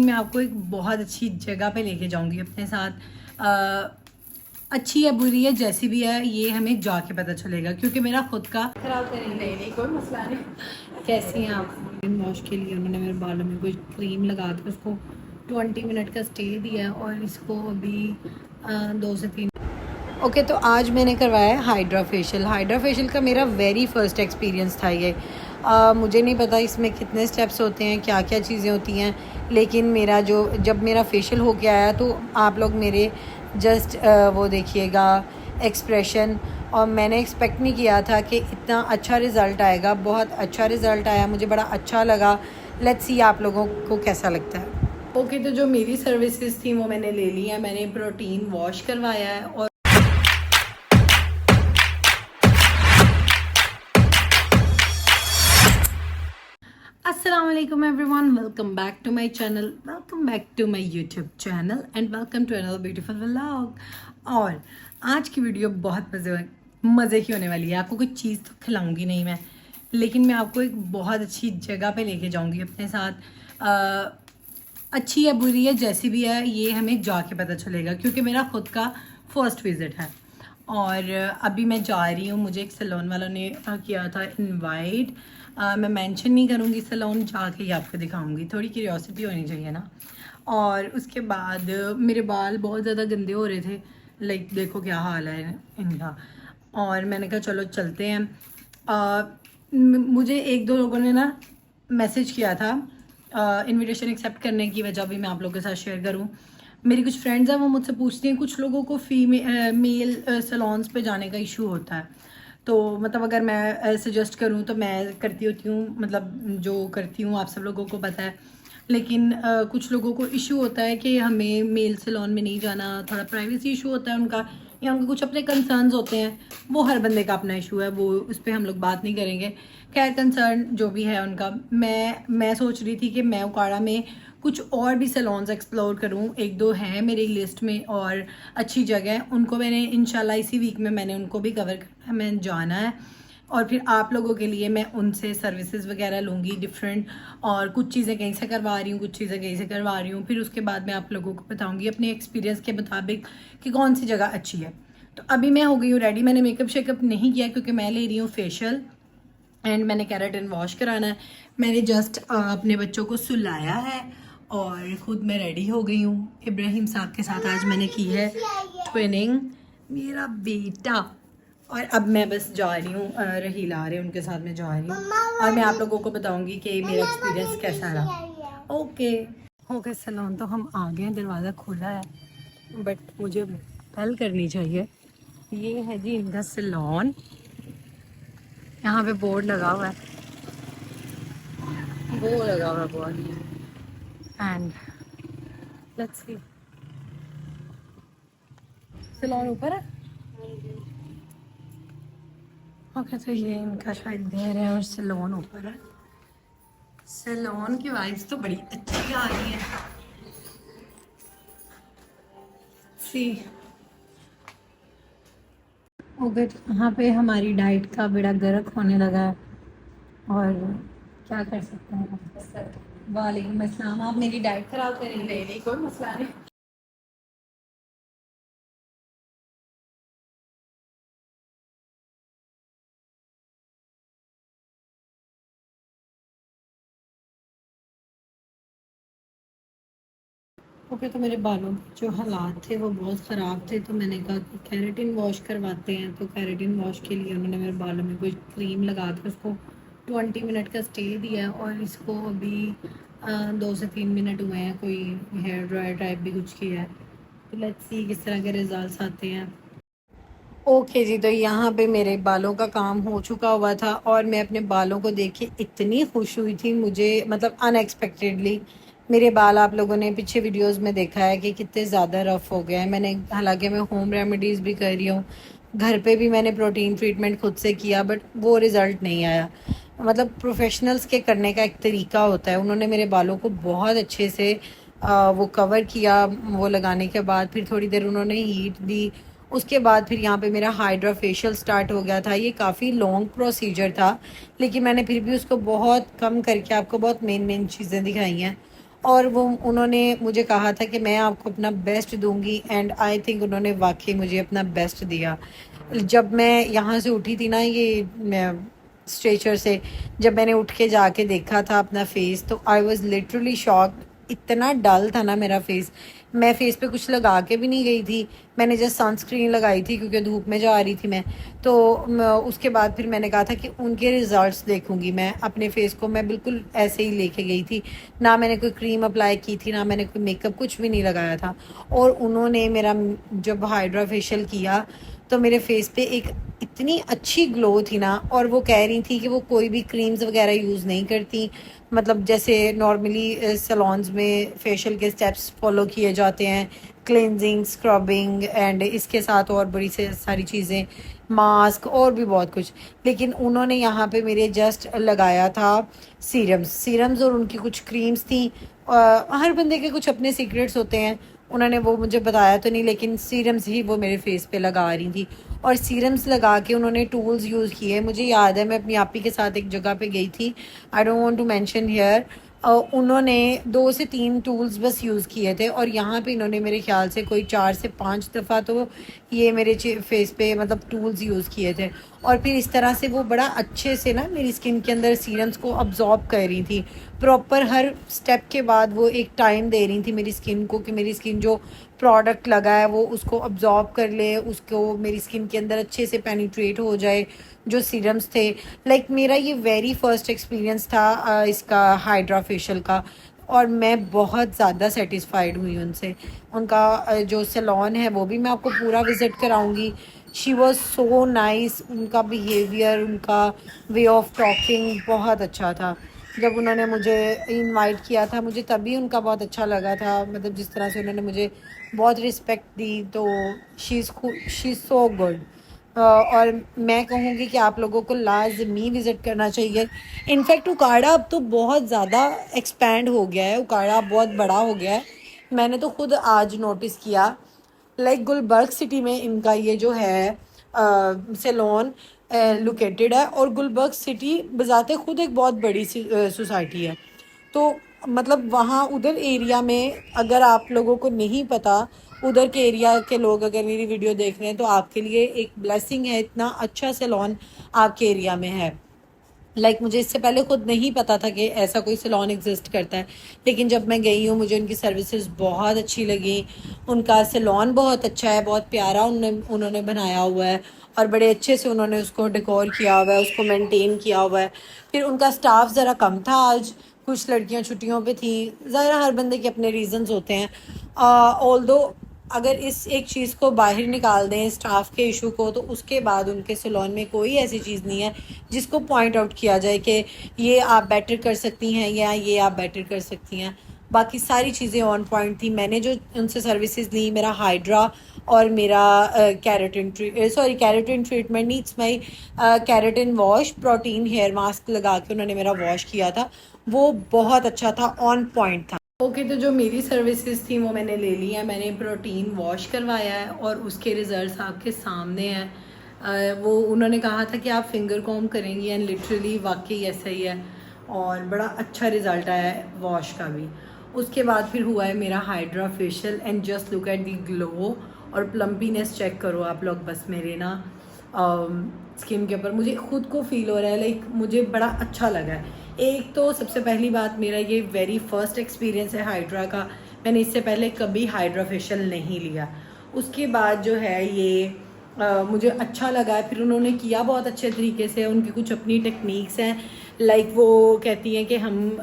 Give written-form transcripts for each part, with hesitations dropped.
मैं आपको एक बहुत अच्छी जगह पे लेके जाऊंगी अपने साथ। अच्छी है बुरी है जैसी भी है ये हमें जाके पता चलेगा, क्योंकि मेरा खुद का खराब करेंगे नहीं कोई मसला नहीं। कैसी हैं आप? वॉश के लिए उन्होंने मेरे बालों में कोई क्रीम लगा के उसको 20 मिनट का स्टे दिया है और इसको अभी 2 से 3 ओके तो आज मैंने करवाया है हाइड्रा फेशियल का मेरा वेरी फर्स्ट एक्सपीरियंस था ये। मुझे नहीं पता इसमें कितने स्टेप्स होते हैं, क्या क्या चीज़ें होती हैं, लेकिन जब मेरा फेशियल हो गया आया तो आप लोग मेरे जस्ट वो देखिएगा एक्सप्रेशन, और मैंने एक्सपेक्ट नहीं किया था कि इतना अच्छा रिज़ल्ट आएगा। बहुत अच्छा रिज़ल्ट आया, मुझे बड़ा अच्छा लगा। लेट्स सी आप लोगों को कैसा लगता है। ओके तो जो मेरी सर्विसेज थी वो मैंने ले ली है। मैंने प्रोटीन वॉश करवाया है और Assalamualaikum everyone, welcome back to my channel, welcome back to my YouTube channel and welcome to another beautiful vlog। और आज की वीडियो बहुत मज़े की होने वाली है। आपको कोई चीज़ तो खिलाऊंगी नहीं मैं, लेकिन मैं आपको एक बहुत अच्छी जगह पे लेके जाऊंगी अपने साथ। अच्छी है बुरी है जैसी भी है ये हमें जाके पता चलेगा, क्योंकि मेरा खुद का फर्स्ट विज़िट है। और अभी मैं जा रही हूँ, मुझे एक सैलून वालों ने किया था इनवाइट। मैं मेंशन नहीं करूँगी सैलून, जाके ही आपको दिखाऊंगी, थोड़ी क्यूरियोसिटी होनी चाहिए ना। और उसके बाद मेरे बाल बहुत ज़्यादा गंदे हो रहे थे, लाइक देखो क्या हाल है इनका। और मैंने कहा चलो चलते हैं। मुझे एक दो लोगों ने ना मैसेज किया था इनविटेशन एक्सेप्ट करने की वजह भी मैं आप लोगों के साथ शेयर करूँ। मेरी कुछ फ्रेंड्स हैं वो मुझसे पूछती हैं, कुछ लोगों को मेल सैलून्स पे जाने का इशू होता है, तो मतलब अगर मैं सजेस्ट करूं तो मैं करती होती हूँ, मतलब जो करती हूँ आप सब लोगों को पता है। लेकिन कुछ लोगों को इशू होता है कि हमें मेल सैलून में नहीं जाना, थोड़ा प्राइवेसी इशू होता है उनका, या उनके कुछ अपने कंसर्न्स होते हैं। वो हर बंदे का अपना इशू है, वो उस पर हम लोग बात नहीं करेंगे। खैर कंसर्न जो भी है उनका। मैं सोच रही थी कि मैं उकाड़ा में कुछ और भी सैलून्स एक्सप्लोर करूं, एक दो हैं मेरी लिस्ट में और अच्छी जगह है, उनको मैंने इंशाल्लाह इसी वीक में मैंने उनको भी कवर करना है, मैंने जाना है। और फिर आप लोगों के लिए मैं उनसे सर्विसेज वगैरह लूँगी डिफरेंट, और कुछ चीज़ें कहीं से करवा रही हूँ, कुछ चीज़ें कहीं से करवा रही हूँ। फिर उसके बाद मैं आप लोगों को बताऊँगी अपने एक्सपीरियंस के मुताबिक कि कौन सी जगह अच्छी है। तो अभी मैं हो गई हूँ रेडी, मैंने मेकअप शेकअप नहीं किया क्योंकि मैं ले रही हूँ फेशियल एंड मैंने केराटिन वॉश कराना है। मैंने जस्ट अपने बच्चों को सुलाया है और ख़ुद मैं रेडी हो गई हूँ। इब्राहिम साहब के साथ आज मैंने की है ट्विनिंग, मेरा बेटा। और अब मैं बस जा रही हूँ, रहीला आ रहे हैं उनके साथ मैं जा रही हूँ, और मैं आप लोगों को बताऊँगी कि मेरा एक्सपीरियंस कैसा रहा। ओके सैलून तो हम आ गए हैं, दरवाज़ा खुला है बट मुझे बेल करनी चाहिए। ये है जी इनका सैलून, यहाँ पे बोर्ड लगा हुआ है, वो लगा हुआ है board, and let's see salon ऊपर है। ओके तो ये इनका शायद देर है और सैलून ऊपर है। सैलून की वाइब्स तो बड़ी अच्छी आ रही है। सी ओके तो यहाँ पे हमारी डाइट का बेड़ा गर्क होने लगा है, और क्या कर सकते हैं। वालेकुम अस्सलाम। आप मेरी डाइट ख़राब करेंगे नहीं कोई मसला नहीं। ओके तो मेरे बालों के जो हालात थे वो बहुत ख़राब थे, तो मैंने कहा कि केराटिन वॉश करवाते हैं। तो केराटिन वॉश के लिए उन्होंने मेरे बालों में कोई क्रीम लगा के उसको 20 मिनट का स्टे दिया है, और इसको अभी 2 से 3 मिनट हुए हैं, कोई हेयर ड्रायर टाइप भी कुछ किया है। तो लेट्स सी किस तरह के रिजल्ट्स आते हैं। ओके जी तो यहाँ पे मेरे बालों का काम हो चुका हुआ था, और मैं अपने बालों को देख के इतनी खुश हुई थी, मुझे मतलब अनएक्सपेक्टेडली। मेरे बाल आप लोगों ने पीछे वीडियोस में देखा है कि कितने ज़्यादा रफ़ हो गए हैं। मैंने हालांकि मैं होम रेमेडीज़ भी कर रही हूँ, घर पे भी मैंने प्रोटीन ट्रीटमेंट खुद से किया, बट वो रिज़ल्ट नहीं आया। मतलब प्रोफेशनल्स के करने का एक तरीका होता है। उन्होंने मेरे बालों को बहुत अच्छे से वो कवर किया, वो लगाने के बाद फिर थोड़ी देर उन्होंने हीट दी, उसके बाद फिर यहाँ पे मेरा हाइड्रा फेशियल स्टार्ट हो गया था। ये काफ़ी लॉन्ग प्रोसीजर था, लेकिन मैंने फिर भी उसको बहुत कम करके आपको बहुत मेन चीज़ें दिखाई हैं। और वो उन्होंने मुझे कहा था कि मैं आपको अपना बेस्ट दूंगी, एंड आई थिंक उन्होंने वाकई मुझे अपना बेस्ट दिया। जब मैं यहाँ से उठी थी ना, ये स्ट्रेचर से, जब मैंने उठ के जाके देखा था अपना फेस, तो आई वॉज लिटरली शॉक्ड। इतना डल था ना मेरा फेस, मैं फेस पे कुछ लगा के भी नहीं गई थी, मैंने जस्ट सनस्क्रीन लगाई थी क्योंकि धूप में जा रही थी मैं। तो उसके बाद फिर मैंने कहा था कि उनके रिजल्ट्स देखूंगी मैं। अपने फेस को मैं बिल्कुल ऐसे ही लेके गई थी, ना मैंने कोई क्रीम अप्लाई की थी, ना मैंने कोई मेकअप, कुछ भी नहीं लगाया था। और उन्होंने मेरा जब हाइड्रा फेशियल किया तो मेरे फेस पे एक इतनी अच्छी ग्लो थी ना, और वो कह रही थी कि वो कोई भी क्रीम्स वगैरह यूज़ नहीं करती, मतलब जैसे नॉर्मली सैलून्स में फेशियल के स्टेप्स फॉलो किए जाते हैं, क्लेंजिंग, स्क्रबिंग, एंड इसके साथ और बड़ी से सारी चीज़ें, मास्क और भी बहुत कुछ। लेकिन उन्होंने यहाँ पे मेरे जस्ट लगाया था सीरम्स और उनकी कुछ क्रीम्स थी। हर बंदे के कुछ अपने सीक्रेट्स होते हैं, उन्होंने वो मुझे बताया तो नहीं, लेकिन सीरम्स ही वो मेरे फेस पे लगा रही थी। और सीरम्स लगा के उन्होंने टूल्स यूज़ किए। मुझे याद है मैं अपनी आपी के साथ एक जगह पे गई थी, I don't want to mention here. उन्होंने 2 से 3 टूल्स बस यूज़ किए थे, और यहाँ पे इन्होंने मेरे ख्याल से कोई 4 से 5 दफ़ा तो ये मेरे फेस पे मतलब टूल्स यूज़ किए थे। और फिर इस तरह से वो बड़ा अच्छे से ना मेरी स्किन के अंदर सीरम्स को अब्जॉर्ब कर रही थी प्रॉपर। हर स्टेप के बाद वो एक टाइम दे रही थी मेरी स्किन को कि मेरी स्किन जो प्रोडक्ट लगा है वो उसको अब्जॉर्ब कर ले, उसको मेरी स्किन के अंदर अच्छे से पेनिट्रेट हो जाए जो सीरम्स थे। लाइक मेरा ये वेरी फर्स्ट एक्सपीरियंस था इसका हाइड्रा फेशियल का, और मैं बहुत ज़्यादा सेटिस्फाइड हुई उनसे। उनका जो सैलून है वो भी मैं आपको पूरा विज़िट कराऊंगी। शी वॉज सो नाइस, उनका बिहेवियर, उनका वे ऑफ टॉकिंग बहुत अच्छा था। जब उन्होंने मुझे इनवाइट किया था, मुझे तभी उनका बहुत अच्छा लगा था, मतलब जिस तरह से उन्होंने मुझे बहुत रिस्पेक्ट दी। तो शी इज़ सो गुड। और मैं कहूँगी कि आप लोगों को लाजमी विज़िट करना चाहिए। इनफैक्ट उकाड़ा अब तो बहुत ज़्यादा एक्सपैंड हो गया है, उकाड़ा अब बहुत बड़ा हो गया है। मैंने तो खुद आज नोटिस किया, लाइक गुलबर्ग सिटी में इनका ये जो है सैलून लोकेटेड है, और गुलबर्ग सिटी बजाते खुद एक बहुत बड़ी सोसाइटी है। तो मतलब वहाँ उधर एरिया में, अगर आप लोगों को नहीं पता, उधर के एरिया के लोग अगर मेरी वीडियो देख रहे हैं तो आपके लिए एक ब्लेसिंग है, इतना अच्छा सैलून आपके एरिया में है। मुझे इससे पहले खुद नहीं पता था कि ऐसा कोई सैलून एग्जिस्ट करता है, लेकिन जब मैं गई हूँ मुझे उनकी सर्विसेज बहुत अच्छी लगी। उनका सैलून बहुत अच्छा है, बहुत प्यारा उन्होंने बनाया हुआ है, और बड़े अच्छे से उन्होंने उसको डेकोर किया हुआ है, उसको मेंटेन किया हुआ है। फिर उनका स्टाफ ज़रा कम था आज, कुछ लड़कियां छुट्टियों पे थी, ज़रा हर बंदे के अपने रीजंस होते हैं। ऑल्दो अगर इस एक चीज़ को बाहर निकाल दें, स्टाफ के इशू को, तो उसके बाद उनके सैलून में कोई ऐसी चीज़ नहीं है जिसको पॉइंट आउट किया जाए कि ये आप बेटर कर सकती हैं या ये आप बेटर कर सकती हैं। बाकी सारी चीज़ें ऑन पॉइंट थी। मैंने जो उनसे सर्विसेज ली, मेरा हाइड्रा और मेरा कैरेटिन ट्रीटमेंट नहीं, it's my keratin wash, protein hair mask लगा के उन्होंने मेरा वॉश किया था, वो बहुत अच्छा था, ऑन पॉइंट था। ओके, तो जो मेरी सर्विसेज थी वो मैंने ले ली है। मैंने प्रोटीन वॉश करवाया है और उसके रिजल्ट्स आपके सामने हैं। वो उन्होंने कहा था कि आप फिंगर कॉम करेंगी, एंड लिटरली वाकई ऐसा ही है, और बड़ा अच्छा रिज़ल्ट आया है वॉश का भी। उसके बाद फिर हुआ है मेरा hydra facial, and just look at the glow और प्लम्पीनेस चेक करो आप लोग बस मेरे ना स्किन के ऊपर। मुझे खुद को फील हो रहा है, लाइक मुझे बड़ा अच्छा लगा है। एक तो सबसे पहली बात, मेरा ये वेरी फर्स्ट एक्सपीरियंस है हाइड्रा का, मैंने इससे पहले कभी हाइड्रा फेशियल नहीं लिया। उसके बाद जो है ये मुझे अच्छा लगा है। फिर उन्होंने किया बहुत अच्छे तरीके से, उनकी कुछ अपनी टेक्निक्स हैं, लाइक वो कहती हैं कि हम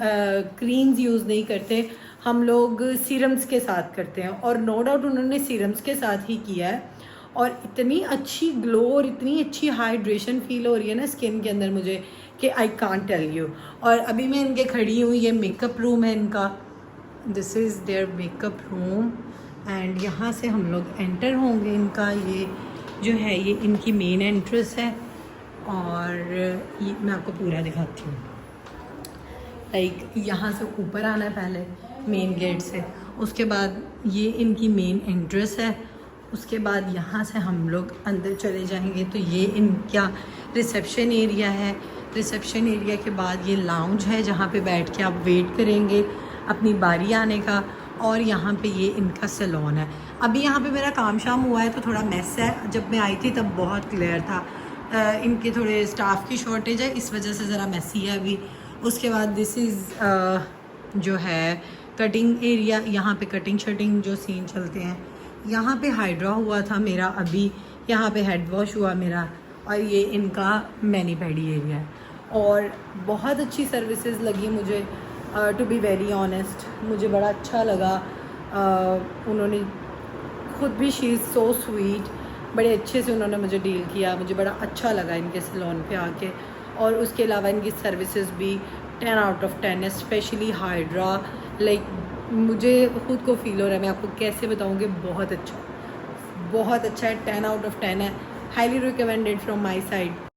क्रीम्स यूज़ नहीं करते, हम लोग सीरम्स के साथ करते हैं, और नो डाउट उन्होंने सीरम्स के साथ ही किया है। और इतनी अच्छी ग्लो और इतनी अच्छी हाइड्रेशन फील हो रही है ना स्किन के अंदर मुझे कि आई कांट टेल यू। और अभी मैं इनके खड़ी हूँ, ये मेकअप रूम है इनका, this is their makeup room, and यहाँ से हम लोग एंटर होंगे। इनका ये जो है ये इनकी मेन एंट्रेंस है, और ये मैं आपको पूरा दिखाती हूँ। लाइक यहाँ से ऊपर आना है पहले मेन गेट से, उसके बाद ये इनकी मेन एंट्रेंस है, उसके बाद यहाँ से हम लोग अंदर चले जाएंगे तो ये इनका रिसेप्शन एरिया है। रिसेप्शन एरिया के बाद ये लाउंज है जहाँ पे बैठ के आप वेट करेंगे अपनी बारी आने का। और यहाँ पे ये इनका सैलून है। अभी यहाँ पे मेरा काम शाम हुआ है तो थोड़ा मेस है, जब मैं आई थी तब बहुत क्लियर था। इनके थोड़े स्टाफ की शॉर्टेज है, इस वजह से ज़रा मेसी है अभी। उसके बाद दिस इज़ जो है कटिंग एरिया, यहाँ पे कटिंग शटिंग जो सीन चलते हैं। यहाँ पे हाइड्रा हुआ था मेरा अभी, यहाँ पे हेड वॉश हुआ मेरा, और ये इनका मैनी पैडी एरिया है। और बहुत अच्छी सर्विसेज लगी मुझे, टू बी वेरी ऑनेस्ट मुझे बड़ा अच्छा लगा। उन्होंने खुद भी शी इज़ सो स्वीट, बड़े अच्छे से उन्होंने मुझे डील किया, मुझे बड़ा अच्छा लगा इनके सैलून पे आके। और उसके अलावा इनकी सर्विसेज भी 10 आउट ऑफ 10 है, स्पेशली हाइड्रा। लाइक मुझे खुद को फील हो रहा है, मैं आपको कैसे बताऊँगी, बहुत अच्छा है, 10 आउट ऑफ 10 है। Highly recommended from my side.